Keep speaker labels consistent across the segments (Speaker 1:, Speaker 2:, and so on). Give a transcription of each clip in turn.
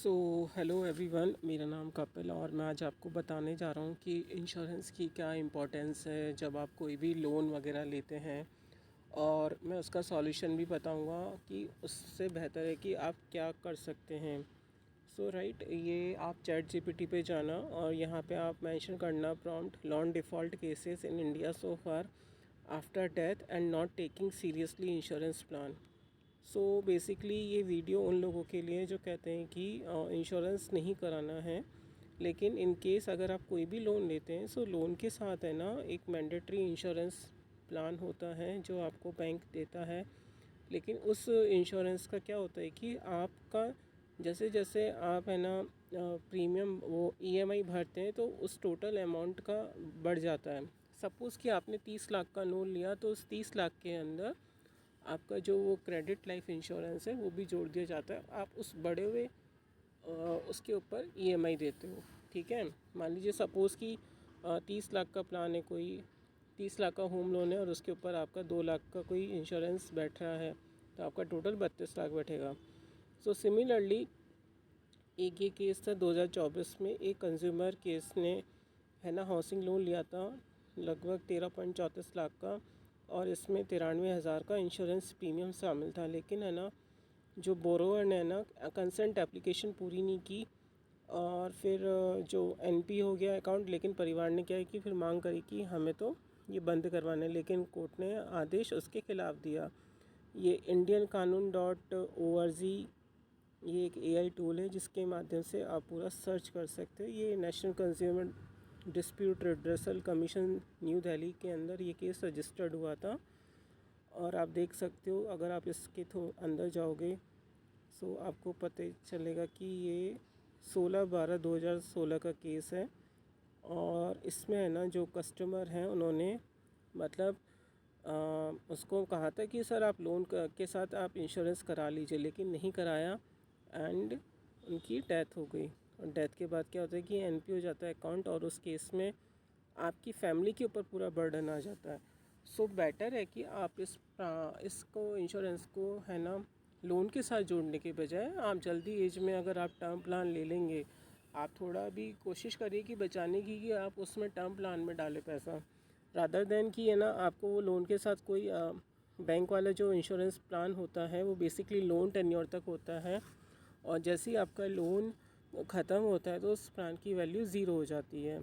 Speaker 1: So hello everyone, मेरा नाम कपिल और मैं आज आपको बताने जा रहा हूँ कि इंश्योरेंस की क्या इम्पोर्टेंस है जब आप कोई भी लोन वगैरह लेते हैं। और मैं उसका सॉल्यूशन भी बताऊँगा कि उससे बेहतर है कि आप क्या कर सकते हैं। ये आप चैट जीपीटी पे जाना और यहाँ पे आप मेंशन करना prompt loan default cases in India so far after death and not taking seriously insurance plan. Basically ये वीडियो उन लोगों के लिए जो कहते हैं कि इंश्योरेंस नहीं कराना है, लेकिन इन केस अगर आप कोई भी लोन लेते हैं लोन के साथ है ना एक मैंडेटरी इंश्योरेंस प्लान होता है जो आपको बैंक देता है। लेकिन उस इंश्योरेंस का क्या होता है कि आपका जैसे जैसे आप है ना प्रीमियम वो ईएमआई भरते हैं तो उस टोटल अमाउंट का बढ़ जाता है। सपोज़ कि आपने 30 लाख का लोन लिया तो उस 30 लाख के अंदर आपका जो वो क्रेडिट लाइफ इंश्योरेंस है वो भी जोड़ दिया जाता है। आप उस बड़े हुए उसके ऊपर ईएमआई देते हो। ठीक है, मान लीजिए सपोज़ कि 30 लाख का प्लान है, कोई 30 लाख का होम लोन है और उसके ऊपर आपका 2 लाख का कोई इंश्योरेंस बैठ रहा है तो आपका टोटल 32 लाख बैठेगा। सिमिलरली एक ये केस था 2024 में, एक कंज्यूमर केस ने है ना हाउसिंग लोन लिया था लगभग 13.34 लाख का और इसमें 93,000 का इंश्योरेंस प्रीमियम शामिल था। लेकिन है ना जो बोरोवर ने ना कंसेंट एप्लीकेशन पूरी नहीं की और फिर जो एनपी हो गया अकाउंट। लेकिन परिवार ने क्या है कि फिर मांग करी कि हमें तो ये बंद करवाना है, लेकिन कोर्ट ने आदेश उसके खिलाफ दिया। ये इंडियन कानून .org ये एक एआई टूल है जिसके माध्यम से आप पूरा सर्च कर सकते हो। ये national consumer dispute redressal commission new Delhi के अंदर ये केस रजिस्टर्ड हुआ था और आप देख सकते हो अगर आप इसके अंदर जाओगे आपको पता चलेगा कि ये 16/12/2016 का केस है। और इसमें है ना जो कस्टमर हैं उन्होंने मतलब उसको कहा था कि सर आप लोन के साथ आप इंश्योरेंस करा लीजिए, लेकिन नहीं कराया एंड उनकी डेथ हो गई। और डेथ के बाद क्या होता है कि एनपी हो जाता है अकाउंट और उस केस में आपकी फैमिली के ऊपर पूरा बर्डन आ जाता है। बेटर है कि आप इसको इंश्योरेंस को है ना लोन के साथ जोड़ने के बजाय आप जल्दी एज में अगर आप टर्म प्लान ले लेंगे, आप थोड़ा भी कोशिश करिए कि बचाने की कि आप उसमें टर्म प्लान में डालें पैसा, रादर देन कि है ना आपको वो लोन के साथ कोई बैंक वाला जो इंश्योरेंस प्लान होता है वो बेसिकली लोन टेन्योर तक होता है और जैसे ही आपका लोन ख़त्म होता है तो उस प्लान की वैल्यू ज़ीरो हो जाती है।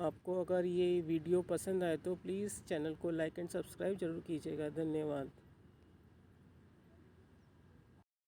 Speaker 1: आपको अगर ये वीडियो पसंद आए तो प्लीज़ चैनल को लाइक एंड सब्सक्राइब ज़रूर कीजिएगा। धन्यवाद।